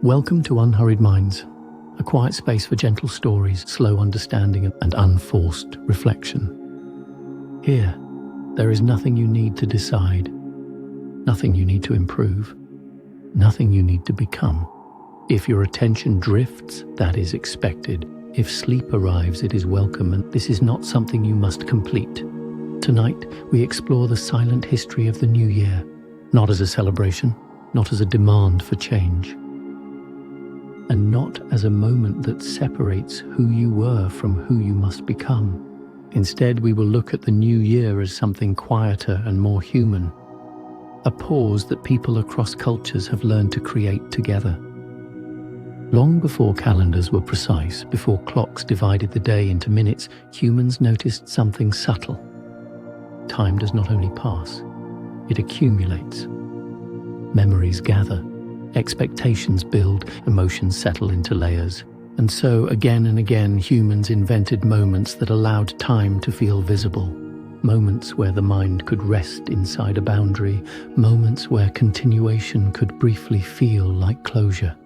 Welcome to Unhurried Minds, a quiet space for gentle stories, slow understanding, and unforced reflection. Here, there is nothing you need to decide, nothing you need to improve, nothing you need to become. If your attention drifts, that is expected. If sleep arrives, it is welcome, and this is not something you must complete. Tonight, we explore the silent history of the new year, not as a celebration, not as a demand for change, and not as a moment that separates who you were from who you must become. Instead, we will look at the new year as something quieter and more human, a pause that people across cultures have learned to create together. Long before calendars were precise, before clocks divided the day into minutes, humans noticed something subtle. Time does not only pass, it accumulates. Memories gather. Expectations build, emotions settle into layers. And so, again and again, humans invented moments that allowed time to feel visible. Moments where the mind could rest inside a boundary. Moments where continuation could briefly feel like closure.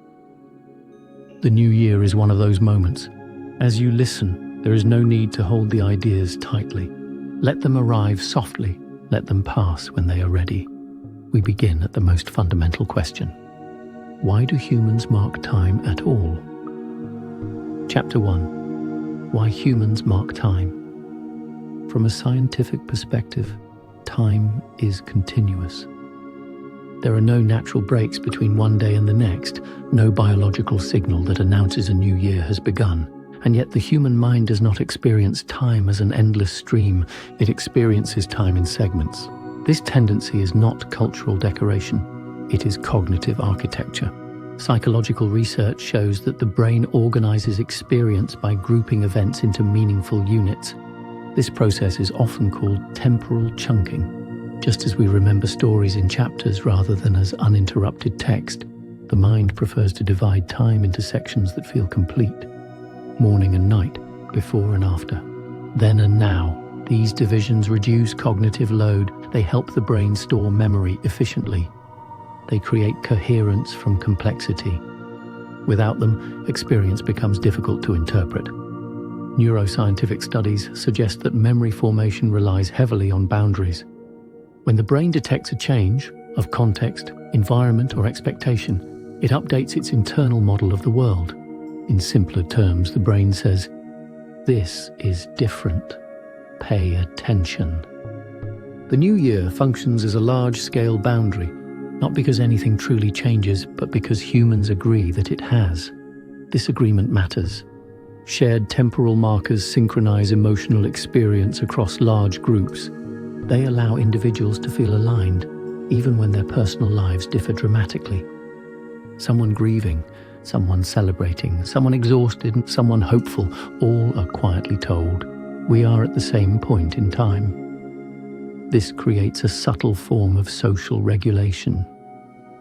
The new year is one of those moments. As you listen, there is no need to hold the ideas tightly. Let them arrive softly. Let them pass when they are ready. We begin at the most fundamental question. Why do humans mark time at all? Chapter 1. Why humans mark time. From a scientific perspective, time is continuous. There are no natural breaks between one day and the next, no biological signal that announces a new year has begun. And yet the human mind does not experience time as an endless stream, it experiences time in segments. This tendency is not cultural decoration. It is cognitive architecture. Psychological research shows that the brain organizes experience by grouping events into meaningful units. This process is often called temporal chunking. Just as we remember stories in chapters rather than as uninterrupted text, the mind prefers to divide time into sections that feel complete. Morning and night, before and after, then and now. These divisions reduce cognitive load. They help the brain store memory efficiently. They create coherence from complexity. Without them, experience becomes difficult to interpret. Neuroscientific studies suggest that memory formation relies heavily on boundaries. When the brain detects a change of context, environment, or expectation, it updates its internal model of the world. In simpler terms, the brain says, "This is different. Pay attention." The new year functions as a large-scale boundary, not because anything truly changes, but because humans agree that it has. This agreement matters. Shared temporal markers synchronize emotional experience across large groups. They allow individuals to feel aligned, even when their personal lives differ dramatically. Someone grieving, someone celebrating, someone exhausted, and someone hopeful, all are quietly told, we are at the same point in time. This creates a subtle form of social regulation.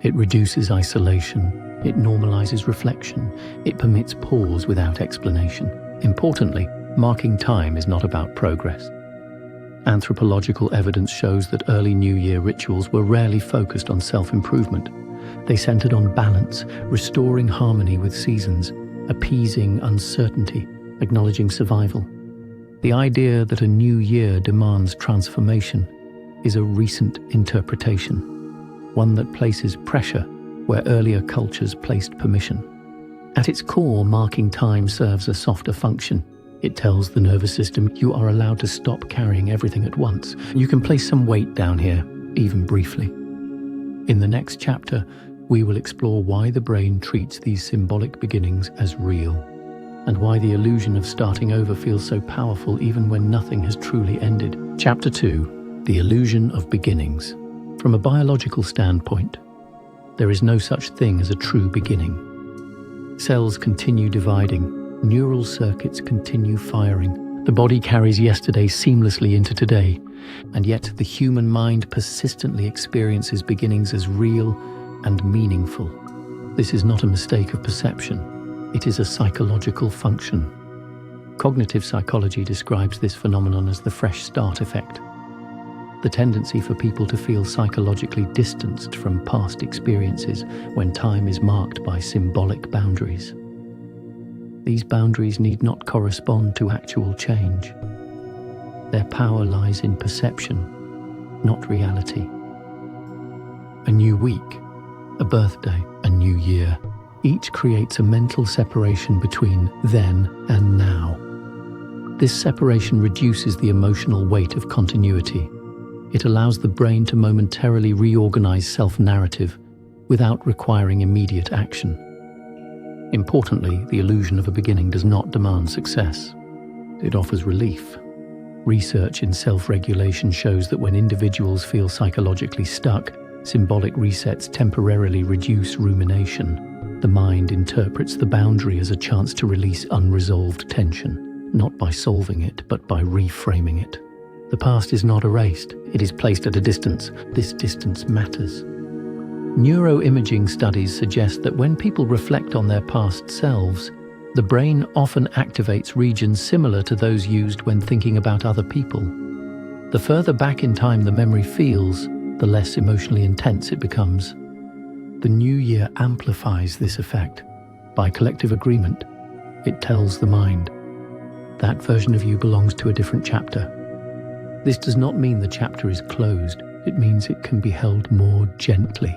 It reduces isolation, it normalizes reflection, it permits pause without explanation. Importantly, marking time is not about progress. Anthropological evidence shows that early New Year rituals were rarely focused on self-improvement. They centered on balance, restoring harmony with seasons, appeasing uncertainty, acknowledging survival. The idea that a new year demands transformation is a recent interpretation, one that places pressure where earlier cultures placed permission. At its core, marking time serves a softer function. It tells the nervous system you are allowed to stop carrying everything at once. You can place some weight down here, even briefly. In the next chapter, we will explore why the brain treats these symbolic beginnings as real, and why the illusion of starting over feels so powerful even when nothing has truly ended. Chapter 2. The Illusion of Beginnings. From a biological standpoint, there is no such thing as a true beginning. Cells continue dividing, neural circuits continue firing. The body carries yesterday seamlessly into today, and yet the human mind persistently experiences beginnings as real and meaningful. This is not a mistake of perception. It is a psychological function. Cognitive psychology describes this phenomenon as the fresh start effect. the tendency for people to feel psychologically distanced from past experiences when time is marked by symbolic boundaries. These boundaries need not correspond to actual change. Their power lies in perception, not reality. A new week, a birthday, a new year, each creates a mental separation between then and now. This separation reduces the emotional weight of continuity. It allows the brain to momentarily reorganize self-narrative without requiring immediate action. Importantly, the illusion of a beginning does not demand success. It offers relief. Research in self-regulation shows that when individuals feel psychologically stuck, symbolic resets temporarily reduce rumination. The mind interprets the boundary as a chance to release unresolved tension, not by solving it, but by reframing it. The past is not erased, it is placed at a distance. This distance matters. Neuroimaging studies suggest that when people reflect on their past selves, the brain often activates regions similar to those used when thinking about other people. The further back in time the memory feels, the less emotionally intense it becomes. The new year amplifies this effect. By collective agreement, it tells the mind, that version of you belongs to a different chapter. This does not mean the chapter is closed, it means it can be held more gently.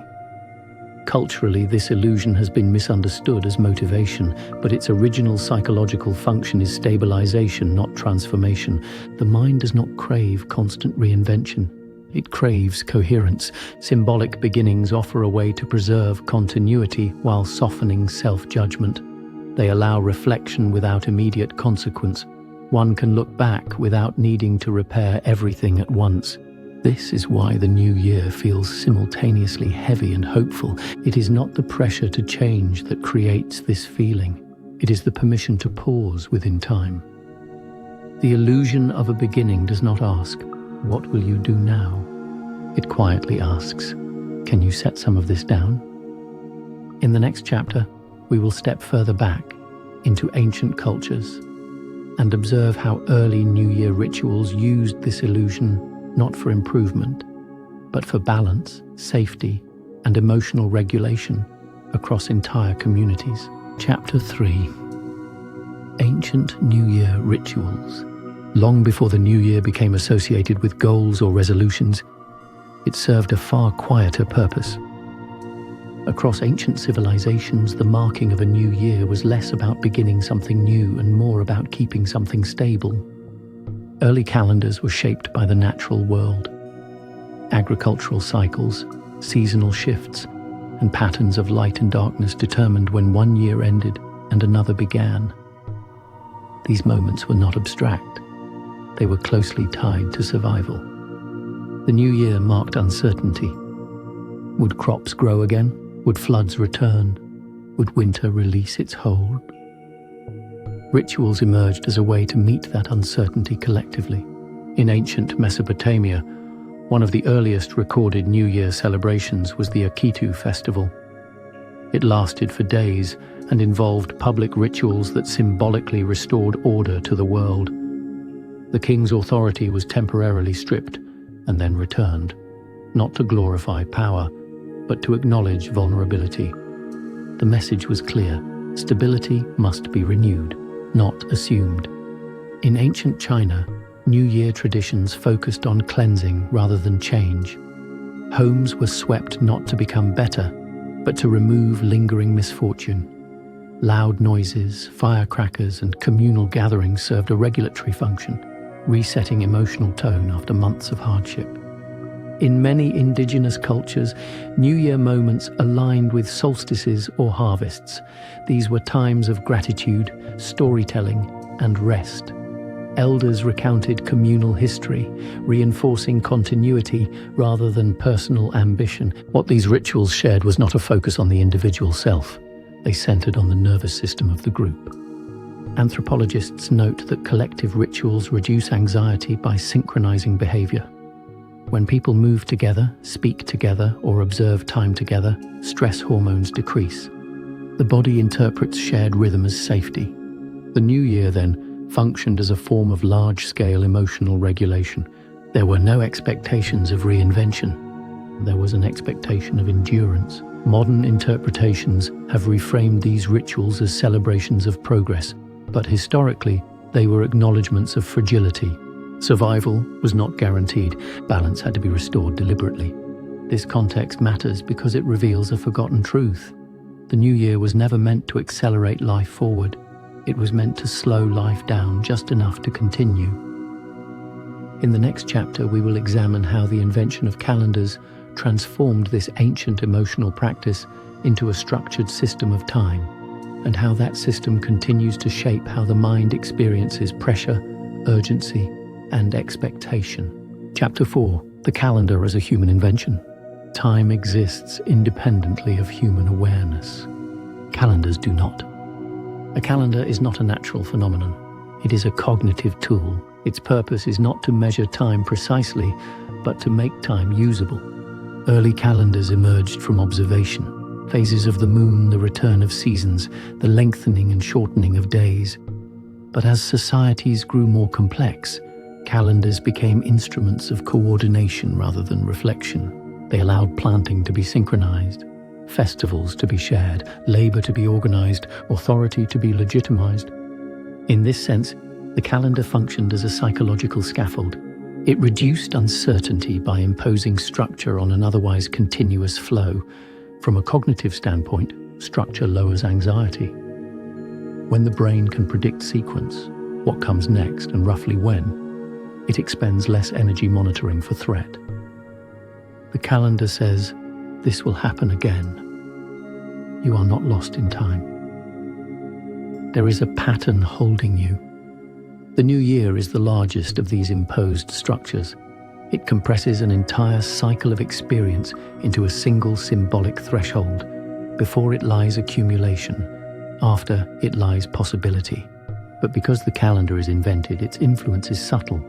Culturally, this illusion has been misunderstood as motivation, but its original psychological function is stabilization, not transformation. The mind does not crave constant reinvention. It craves coherence. Symbolic beginnings offer a way to preserve continuity while softening self-judgment. They allow reflection without immediate consequence. One can look back without needing to repair everything at once. This is why the new year feels simultaneously heavy and hopeful. It is not the pressure to change that creates this feeling. It is the permission to pause within time. The illusion of a beginning does not ask, "What will you do now?" It quietly asks, "Can you set some of this down?" In the next chapter, we will step further back into ancient cultures and observe how early New Year rituals used this illusion not for improvement, but for balance, safety, and emotional regulation across entire communities. Chapter 3. Ancient New Year Rituals. Long before the New Year became associated with goals or resolutions, it served a far quieter purpose. Across ancient civilizations, the marking of a new year was less about beginning something new and more about keeping something stable. Early calendars were shaped by the natural world. Agricultural cycles, seasonal shifts, and patterns of light and darkness determined when one year ended and another began. These moments were not abstract. They were closely tied to survival. The new year marked uncertainty. Would crops grow again? Would floods return? Would winter release its hold? Rituals emerged as a way to meet that uncertainty collectively. In ancient Mesopotamia, one of the earliest recorded New Year celebrations was the Akitu festival. It lasted for days and involved public rituals that symbolically restored order to the world. The king's authority was temporarily stripped and then returned, not to glorify power, but to acknowledge vulnerability. The message was clear: stability must be renewed, not assumed. In ancient China, New Year traditions focused on cleansing rather than change. Homes were swept not to become better, but to remove lingering misfortune. Loud noises, firecrackers, and communal gatherings served a regulatory function, resetting emotional tone after months of hardship. In many indigenous cultures, New Year moments aligned with solstices or harvests. These were times of gratitude, storytelling, and rest. Elders recounted communal history, reinforcing continuity rather than personal ambition. What these rituals shared was not a focus on the individual self. They centered on the nervous system of the group. Anthropologists note that collective rituals reduce anxiety by synchronizing behavior. When people move together, speak together, or observe time together, stress hormones decrease. The body interprets shared rhythm as safety. The new year, then, functioned as a form of large-scale emotional regulation. There were no expectations of reinvention. There was an expectation of endurance. Modern interpretations have reframed these rituals as celebrations of progress, but historically, they were acknowledgements of fragility. Survival was not guaranteed. Balance had to be restored deliberately. This context matters because it reveals a forgotten truth. The new year was never meant to accelerate life forward. It was meant to slow life down just enough to continue. In the next chapter, we will examine how the invention of calendars transformed this ancient emotional practice into a structured system of time, and how that system continues to shape how the mind experiences pressure, urgency, and expectation. Chapter 4. The calendar as a human invention. Time exists independently of human awareness. Calendars do not. A calendar is not a natural phenomenon. It is a cognitive tool. Its purpose is not to measure time precisely, but to make time usable. Early calendars emerged from observation. Phases of the moon, the return of seasons, the lengthening and shortening of days. But as societies grew more complex, calendars became instruments of coordination rather than reflection. They allowed planting to be synchronized, festivals to be shared, labor to be organized, authority to be legitimized. In this sense, the calendar functioned as a psychological scaffold. It reduced uncertainty by imposing structure on an otherwise continuous flow. From a cognitive standpoint, structure lowers anxiety. When the brain can predict sequence, what comes next and roughly when, it expends less energy monitoring for threat. The calendar says, "This will happen again." You are not lost in time. There is a pattern holding you. The new year is the largest of these imposed structures. It compresses an entire cycle of experience into a single symbolic threshold. Before it lies accumulation, after it lies possibility. But because the calendar is invented, its influence is subtle.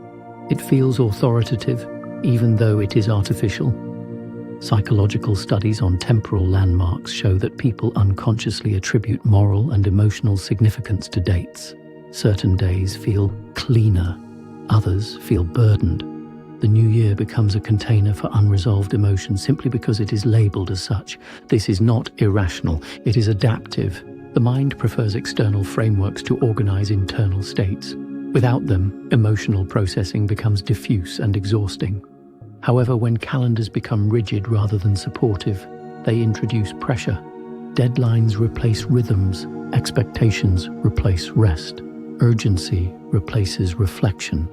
It feels authoritative, even though it is artificial. Psychological studies on temporal landmarks show that people unconsciously attribute moral and emotional significance to dates. Certain days feel cleaner, others feel burdened. The new year becomes a container for unresolved emotion simply because it is labeled as such. This is not irrational, it is adaptive. The mind prefers external frameworks to organize internal states. Without them, emotional processing becomes diffuse and exhausting. However, when calendars become rigid rather than supportive, they introduce pressure. Deadlines replace rhythms, expectations replace rest. Urgency replaces reflection.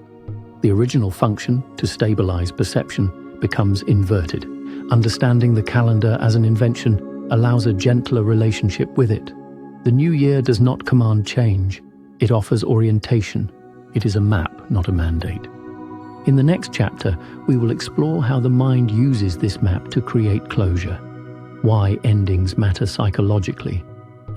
The original function, to stabilize perception, becomes inverted. Understanding the calendar as an invention allows a gentler relationship with it. The new year does not command change. It offers orientation. It is a map, not a mandate. In the next chapter, we will explore how the mind uses this map to create closure, why endings matter psychologically,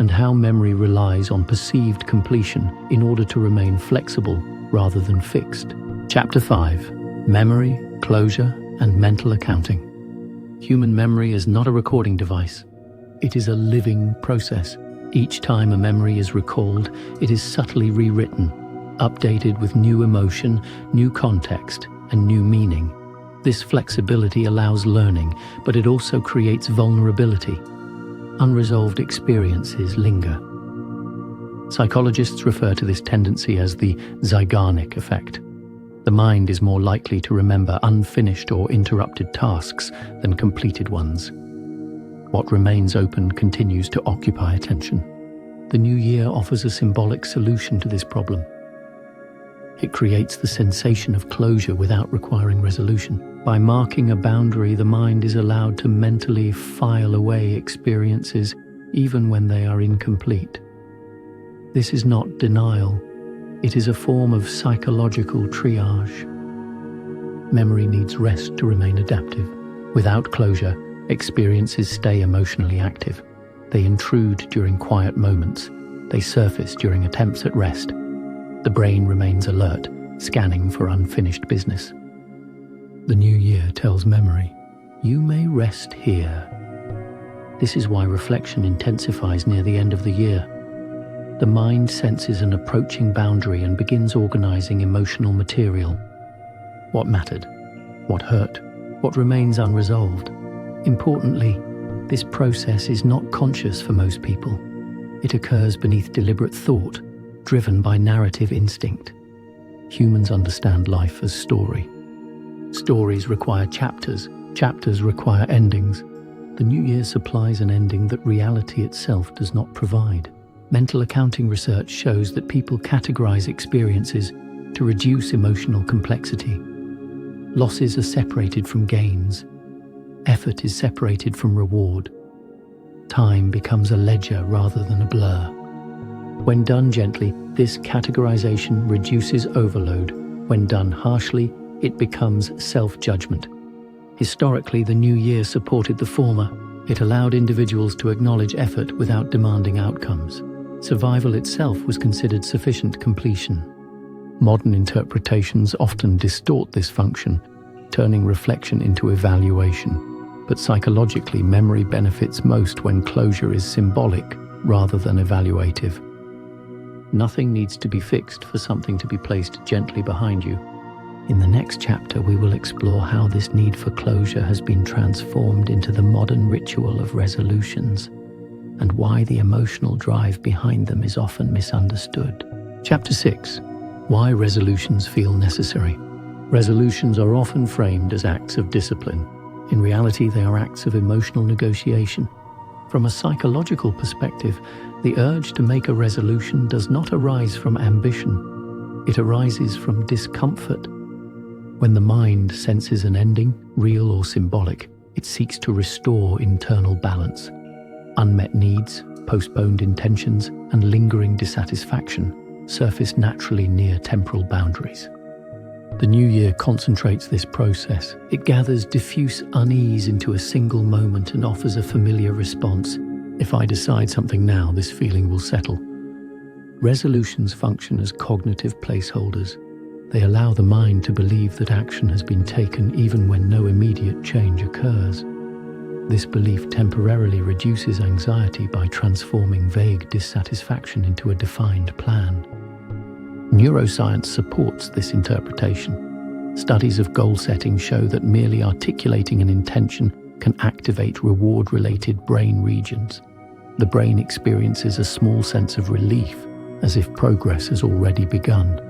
and how memory relies on perceived completion in order to remain flexible rather than fixed. Chapter 5. Memory, Closure, and Mental Accounting. Human memory is not a recording device. It is a living process. Each time a memory is recalled, it is subtly rewritten, updated with new emotion, new context, and new meaning. This flexibility allows learning, but it also creates vulnerability. Unresolved experiences linger. Psychologists refer to this tendency as the Zeigarnik effect. The mind is more likely to remember unfinished or interrupted tasks than completed ones. What remains open continues to occupy attention. The new year offers a symbolic solution to this problem. It creates the sensation of closure without requiring resolution. By marking a boundary, the mind is allowed to mentally file away experiences even when they are incomplete. This is not denial. It is a form of psychological triage. Memory needs rest to remain adaptive. Without closure, experiences stay emotionally active. They intrude during quiet moments. They surface during attempts at rest. The brain remains alert, scanning for unfinished business. The new year tells memory, you may rest here. This is why reflection intensifies near the end of the year. The mind senses an approaching boundary and begins organizing emotional material. What mattered? what hurt, what remains unresolved. Importantly, this process is not conscious for most people. It occurs beneath deliberate thought, driven by narrative instinct. Humans understand life as story. Stories require chapters, chapters require endings. The new year supplies an ending that reality itself does not provide. Mental accounting research shows that people categorize experiences to reduce emotional complexity. Losses are separated from gains. Effort is separated from reward. Time becomes a ledger rather than a blur. When done gently, this categorization reduces overload. When done harshly, it becomes self-judgment. Historically, the new year supported the former. It allowed individuals to acknowledge effort without demanding outcomes. Survival itself was considered sufficient completion. Modern interpretations often distort this function, turning reflection into evaluation. But psychologically, memory benefits most when closure is symbolic rather than evaluative. Nothing needs to be fixed for something to be placed gently behind you. In the next chapter, we will explore how this need for closure has been transformed into the modern ritual of resolutions, and why the emotional drive behind them is often misunderstood. Chapter 6. Why resolutions feel necessary. Resolutions are often framed as acts of discipline. In reality, they are acts of emotional negotiation. From a psychological perspective, the urge to make a resolution does not arise from ambition. It arises from discomfort. When the mind senses an ending, real or symbolic, it seeks to restore internal balance. Unmet needs, postponed intentions, and lingering dissatisfaction surface naturally near temporal boundaries. The new year concentrates this process. It gathers diffuse unease into a single moment and offers a familiar response. If I decide something now, this feeling will settle. Resolutions function as cognitive placeholders. They allow the mind to believe that action has been taken even when no immediate change occurs. This belief temporarily reduces anxiety by transforming vague dissatisfaction into a defined plan. Neuroscience supports this interpretation. Studies of goal setting show that merely articulating an intention can activate reward-related brain regions. The brain experiences a small sense of relief, as if progress has already begun.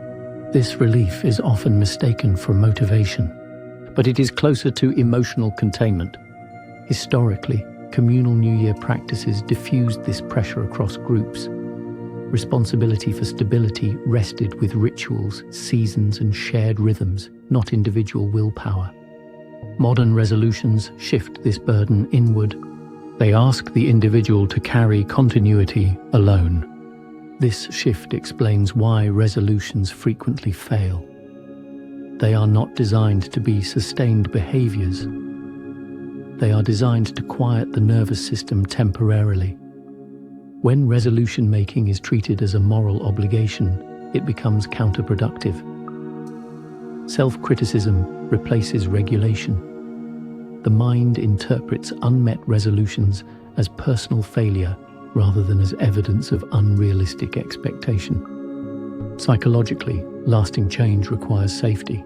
This relief is often mistaken for motivation, but it is closer to emotional containment. Historically, communal New Year practices diffused this pressure across groups. Responsibility for stability rested with rituals, seasons, and shared rhythms, not individual willpower. Modern resolutions shift this burden inward. They ask the individual to carry continuity alone. This shift explains why resolutions frequently fail. They are not designed to be sustained behaviors. They are designed to quiet the nervous system temporarily. When resolution making is treated as a moral obligation, it becomes counterproductive. Self-criticism replaces regulation. The mind interprets unmet resolutions as personal failure rather than as evidence of unrealistic expectation. Psychologically, lasting change requires safety.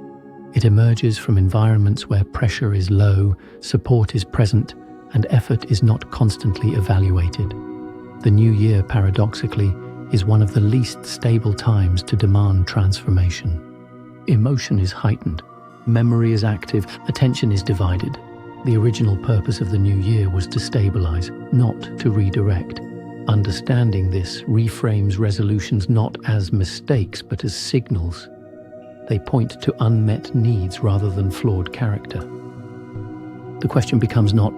It emerges from environments where pressure is low, support is present, and effort is not constantly evaluated. The new year, paradoxically, is one of the least stable times to demand transformation. Emotion is heightened, memory is active, attention is divided. The original purpose of the new year was to stabilize, not to redirect. Understanding this reframes resolutions not as mistakes but as signals. They point to unmet needs rather than flawed character. The question becomes not,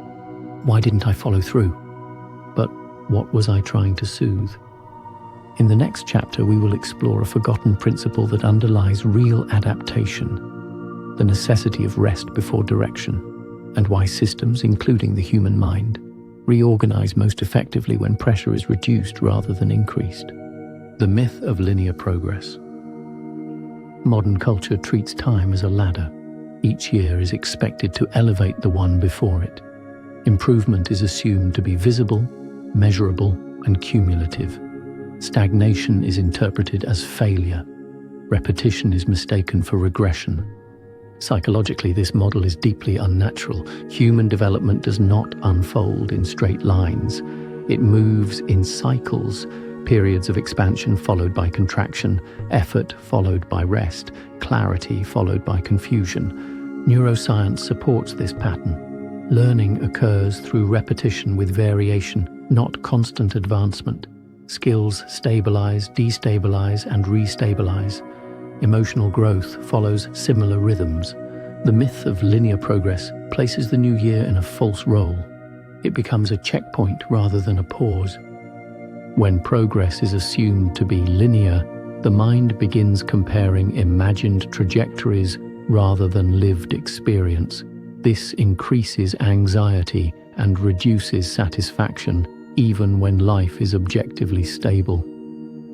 why didn't I follow through? But what was I trying to soothe? In the next chapter, we will explore a forgotten principle that underlies real adaptation, the necessity of rest before direction, and why systems, including the human mind, reorganize most effectively when pressure is reduced rather than increased. The myth of linear progress. Modern culture treats time as a ladder. Each year is expected to elevate the one before it. Improvement is assumed to be visible, measurable, and cumulative. Stagnation is interpreted as failure. Repetition is mistaken for regression. Psychologically, this model is deeply unnatural. Human development does not unfold in straight lines. It moves in cycles, periods of expansion followed by contraction, effort followed by rest, clarity followed by confusion. Neuroscience supports this pattern. Learning occurs through repetition with variation, not constant advancement. Skills stabilize, destabilize, and restabilize. Emotional growth follows similar rhythms. The myth of linear progress places the new year in a false role. It becomes a checkpoint rather than a pause. When progress is assumed to be linear, the mind begins comparing imagined trajectories rather than lived experience. This increases anxiety and reduces satisfaction, even when life is objectively stable.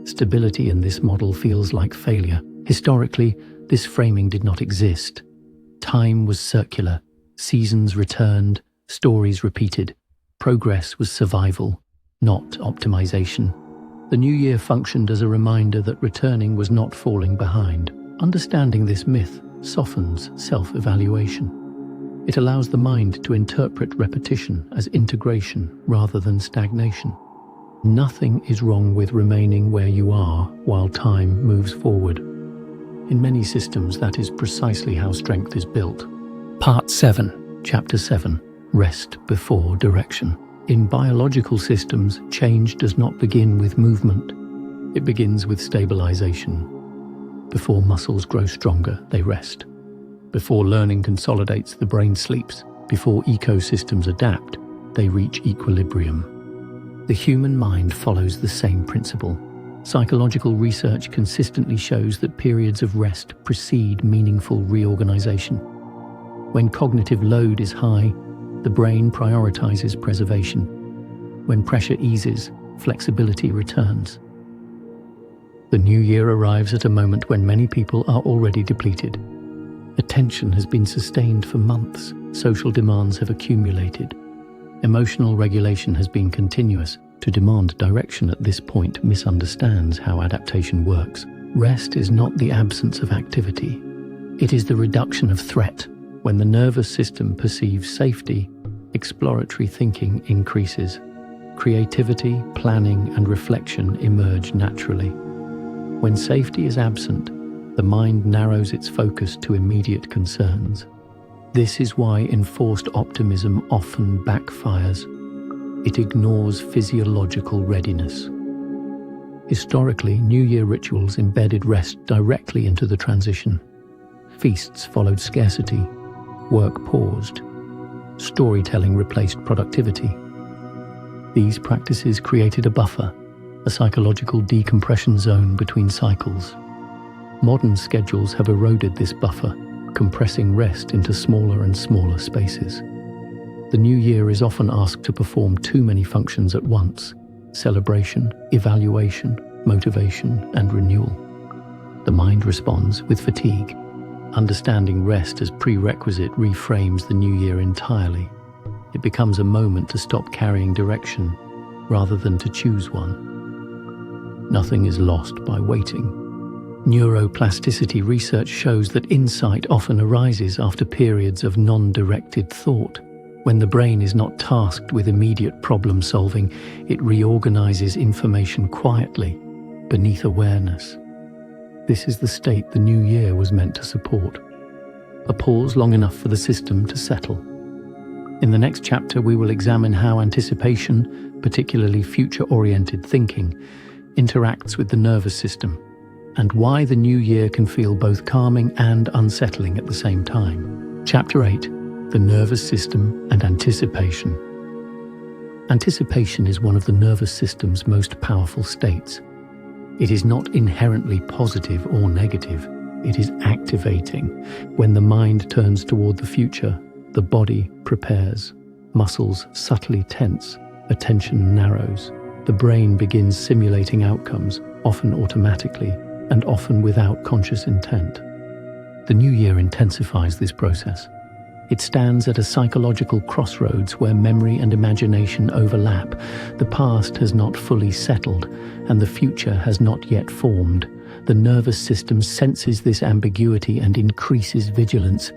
Stability in this model feels like failure. Historically, this framing did not exist. Time was circular, seasons returned, stories repeated. Progress was survival, not optimization. The new year functioned as a reminder that returning was not falling behind. Understanding this myth softens self-evaluation. It allows the mind to interpret repetition as integration rather than stagnation. Nothing is wrong with remaining where you are while time moves forward. In many systems, that is precisely how strength is built. Part 7, Chapter 7, Rest Before Direction. In biological systems, change does not begin with movement. It begins with stabilization. Before muscles grow stronger, they rest. Before learning consolidates, the brain sleeps. Before ecosystems adapt, they reach equilibrium. The human mind follows the same principle. Psychological research consistently shows that periods of rest precede meaningful reorganization. When cognitive load is high, the brain prioritizes preservation. When pressure eases, flexibility returns. The new year arrives at a moment when many people are already depleted. Attention has been sustained for months. Social demands have accumulated. Emotional regulation has been continuous. To demand direction at this point misunderstands how adaptation works. Rest is not the absence of activity. It is the reduction of threat. When the nervous system perceives safety, exploratory thinking increases. Creativity, planning, and reflection emerge naturally. When safety is absent, the mind narrows its focus to immediate concerns. This is why enforced optimism often backfires. It ignores physiological readiness. Historically, New Year rituals embedded rest directly into the transition. Feasts followed scarcity. Work paused. Storytelling replaced productivity. These practices created a buffer, a psychological decompression zone between cycles. Modern schedules have eroded this buffer, compressing rest into smaller and smaller spaces. The new year is often asked to perform too many functions at once: celebration, evaluation, motivation, and renewal. The mind responds with fatigue. Understanding rest as prerequisite reframes the new year entirely. It becomes a moment to stop carrying direction rather than to choose one. Nothing is lost by waiting. Neuroplasticity research shows that insight often arises after periods of non-directed thought. When the brain is not tasked with immediate problem solving, it reorganizes information quietly, beneath awareness. This is the state the new year was meant to support. A pause long enough for the system to settle. In the next chapter, we will examine how anticipation, particularly future-oriented thinking, interacts with the nervous system, and why the new year can feel both calming and unsettling at the same time. Chapter 8. The nervous system and anticipation. Anticipation is one of the nervous system's most powerful states. It is not inherently positive or negative. It is activating. When the mind turns toward the future, the body prepares. Muscles subtly tense. Attention narrows. The brain begins simulating outcomes, often automatically, and often without conscious intent. The new year intensifies this process. It stands at a psychological crossroads where memory and imagination overlap. The past has not fully settled, and the future has not yet formed. The nervous system senses this ambiguity and increases vigilance.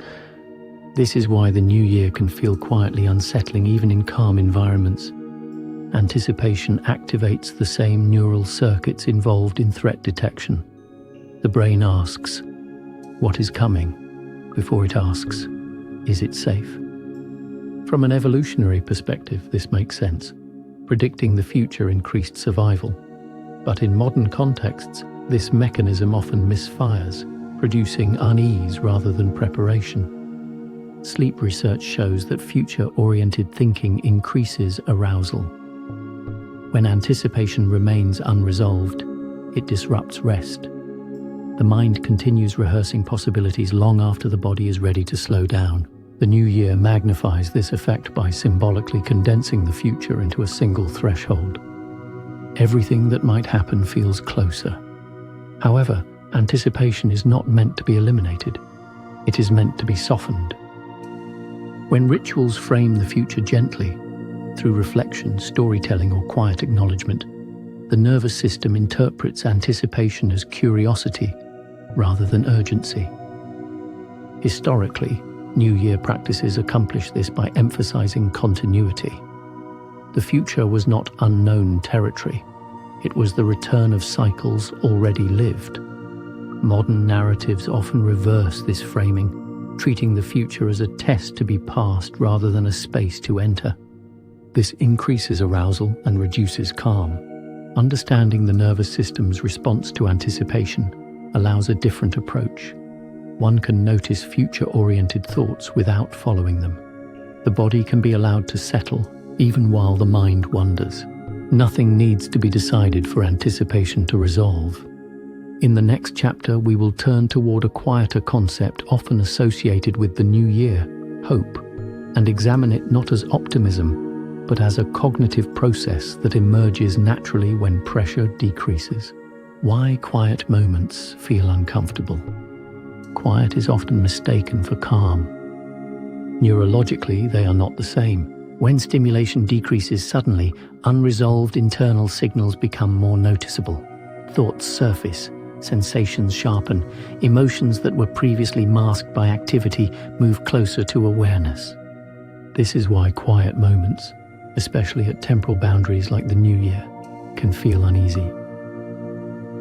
This is why the new year can feel quietly unsettling even in calm environments. Anticipation activates the same neural circuits involved in threat detection. The brain asks, "What is coming?" before it asks, "Is it safe?" From an evolutionary perspective, this makes sense. Predicting the future increased survival. But in modern contexts, this mechanism often misfires, producing unease rather than preparation. Sleep research shows that future-oriented thinking increases arousal. When anticipation remains unresolved, it disrupts rest. The mind continues rehearsing possibilities long after the body is ready to slow down. The new year magnifies this effect by symbolically condensing the future into a single threshold. Everything that might happen feels closer. However, anticipation is not meant to be eliminated. It is meant to be softened. When rituals frame the future gently, through reflection, storytelling, or quiet acknowledgement, the nervous system interprets anticipation as curiosity rather than urgency. Historically, New Year practices accomplish this by emphasizing continuity. The future was not unknown territory. It was the return of cycles already lived. Modern narratives often reverse this framing, treating the future as a test to be passed rather than a space to enter. This increases arousal and reduces calm. Understanding the nervous system's response to anticipation allows a different approach. One can notice future-oriented thoughts without following them. The body can be allowed to settle, even while the mind wanders. Nothing needs to be decided for anticipation to resolve. In the next chapter, we will turn toward a quieter concept often associated with the new year, hope, and examine it not as optimism, but as a cognitive process that emerges naturally when pressure decreases. Why quiet moments feel uncomfortable? Quiet is often mistaken for calm. Neurologically, they are not the same. When stimulation decreases suddenly, unresolved internal signals become more noticeable. Thoughts surface, sensations sharpen, emotions that were previously masked by activity move closer to awareness. This is why quiet moments, especially at temporal boundaries like the new year, can feel uneasy.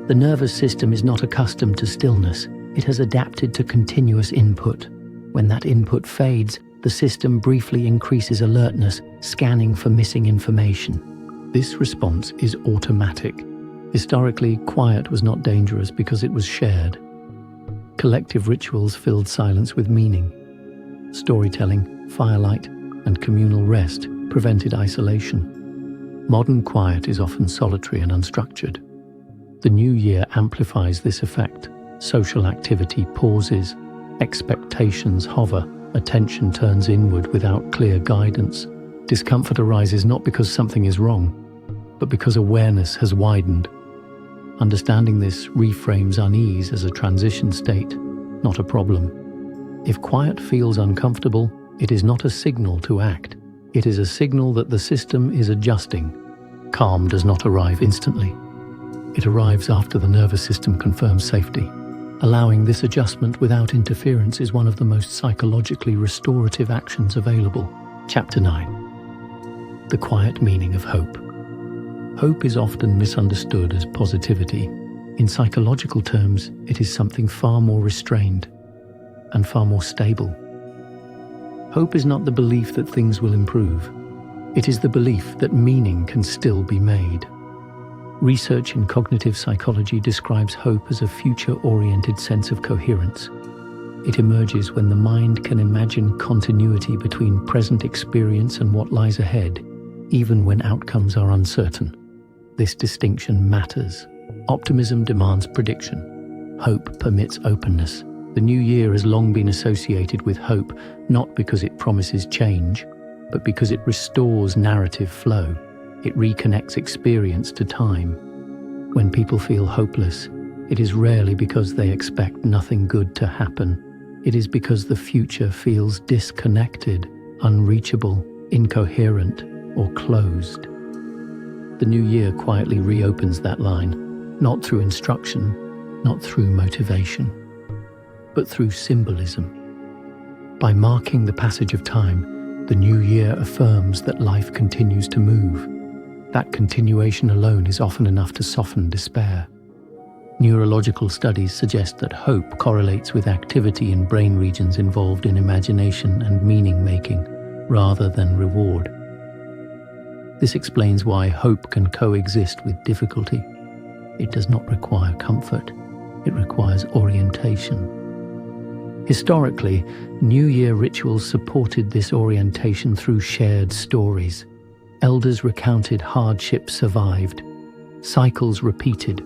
The nervous system is not accustomed to stillness. It has adapted to continuous input. When that input fades, the system briefly increases alertness, scanning for missing information. This response is automatic. Historically, quiet was not dangerous because it was shared. Collective rituals filled silence with meaning. Storytelling, firelight, and communal rest prevented isolation. Modern quiet is often solitary and unstructured. The new year amplifies this effect. Social activity pauses, expectations hover, attention turns inward without clear guidance. Discomfort arises not because something is wrong, but because awareness has widened. Understanding this reframes unease as a transition state, not a problem. If quiet feels uncomfortable, it is not a signal to act. It is a signal that the system is adjusting. Calm does not arrive instantly. It arrives after the nervous system confirms safety. Allowing this adjustment without interference is one of the most psychologically restorative actions available. Chapter 9. The quiet meaning of hope. Hope is often misunderstood as positivity. In psychological terms, it is something far more restrained and far more stable. Hope is not the belief that things will improve. It is the belief that meaning can still be made. Research in cognitive psychology describes hope as a future-oriented sense of coherence. It emerges when the mind can imagine continuity between present experience and what lies ahead, even when outcomes are uncertain. This distinction matters. Optimism demands prediction. Hope permits openness. The new year has long been associated with hope, not because it promises change, but because it restores narrative flow. It reconnects experience to time. When people feel hopeless, it is rarely because they expect nothing good to happen. It is because the future feels disconnected, unreachable, incoherent, or closed. The new year quietly reopens that line, not through instruction, not through motivation, but through symbolism. By marking the passage of time, the new year affirms that life continues to move. That continuation alone is often enough to soften despair. Neurological studies suggest that hope correlates with activity in brain regions involved in imagination and meaning-making, rather than reward. This explains why hope can coexist with difficulty. It does not require comfort, it requires orientation. Historically, New Year rituals supported this orientation through shared stories. Elders recounted hardships survived, cycles repeated,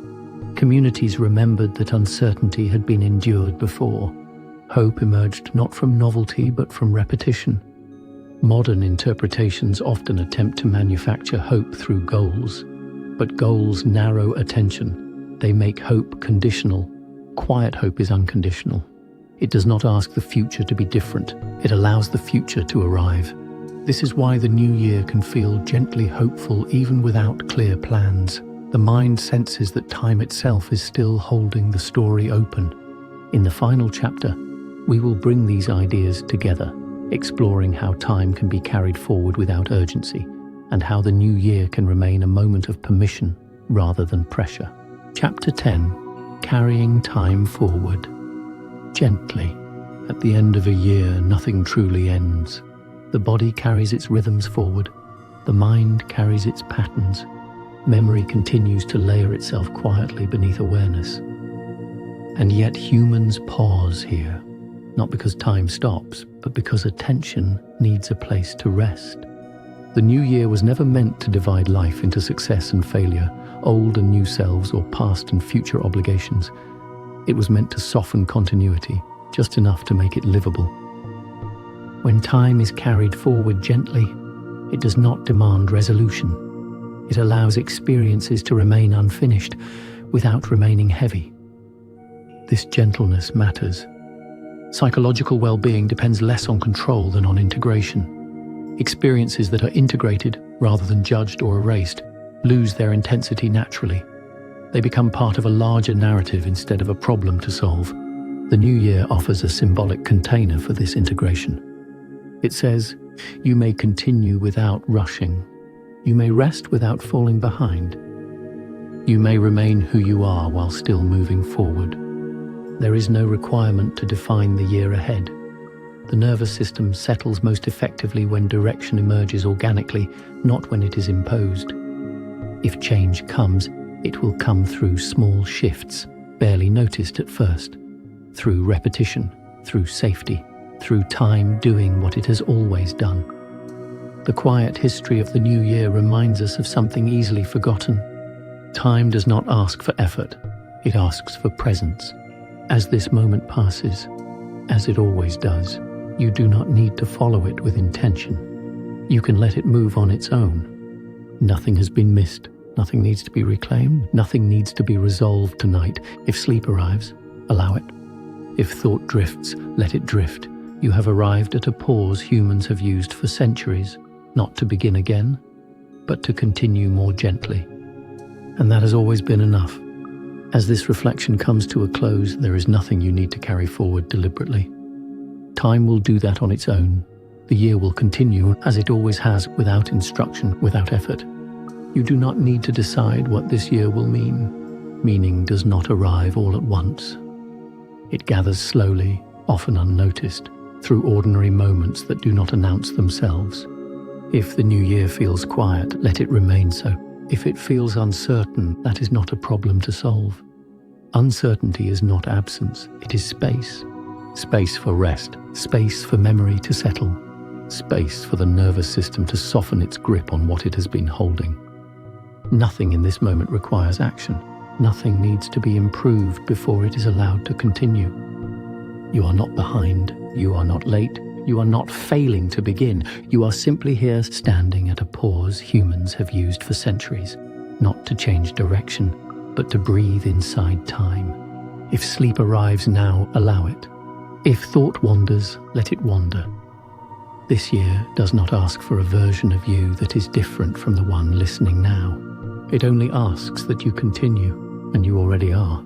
communities remembered that uncertainty had been endured before. Hope emerged not from novelty but from repetition. Modern interpretations often attempt to manufacture hope through goals, but goals narrow attention. They make hope conditional. Quiet hope is unconditional. It does not ask the future to be different. It allows the future to arrive. This is why the new year can feel gently hopeful even without clear plans. The mind senses that time itself is still holding the story open. In the final chapter, we will bring these ideas together, exploring how time can be carried forward without urgency, and how the new year can remain a moment of permission rather than pressure. Chapter 10: Carrying Time Forward. Gently. At the end of a year, nothing truly ends. The body carries its rhythms forward. The mind carries its patterns. Memory continues to layer itself quietly beneath awareness. And yet humans pause here, not because time stops, but because attention needs a place to rest. The new year was never meant to divide life into success and failure, old and new selves, or past and future obligations. It was meant to soften continuity, just enough to make it livable. When time is carried forward gently, it does not demand resolution. It allows experiences to remain unfinished without remaining heavy. This gentleness matters. Psychological well-being depends less on control than on integration. Experiences that are integrated rather than judged or erased lose their intensity naturally. They become part of a larger narrative instead of a problem to solve. The new year offers a symbolic container for this integration. It says, you may continue without rushing. You may rest without falling behind. You may remain who you are while still moving forward. There is no requirement to define the year ahead. The nervous system settles most effectively when direction emerges organically, not when it is imposed. If change comes, it will come through small shifts, barely noticed at first, through repetition, through safety, through time doing what it has always done. The quiet history of the new year reminds us of something easily forgotten. Time does not ask for effort, it asks for presence. As this moment passes, as it always does, you do not need to follow it with intention. You can let it move on its own. Nothing has been missed. Nothing needs to be reclaimed. Nothing needs to be resolved tonight. If sleep arrives, allow it. If thought drifts, let it drift. You have arrived at a pause humans have used for centuries, not to begin again, but to continue more gently. And that has always been enough. As this reflection comes to a close, there is nothing you need to carry forward deliberately. Time will do that on its own. The year will continue as it always has, without instruction, without effort. You do not need to decide what this year will mean. Meaning does not arrive all at once. It gathers slowly, often unnoticed, through ordinary moments that do not announce themselves. If the new year feels quiet, let it remain so. If it feels uncertain, that is not a problem to solve. Uncertainty is not absence, it is space. Space for rest, space for memory to settle, space for the nervous system to soften its grip on what it has been holding. Nothing in this moment requires action. Nothing needs to be improved before it is allowed to continue. You are not behind, you are not late, you are not failing to begin. You are simply here standing at a pause humans have used for centuries, not to change direction, but to breathe inside time. If sleep arrives now, allow it. If thought wanders, let it wander. This year does not ask for a version of you that is different from the one listening now. It only asks that you continue, and you already are.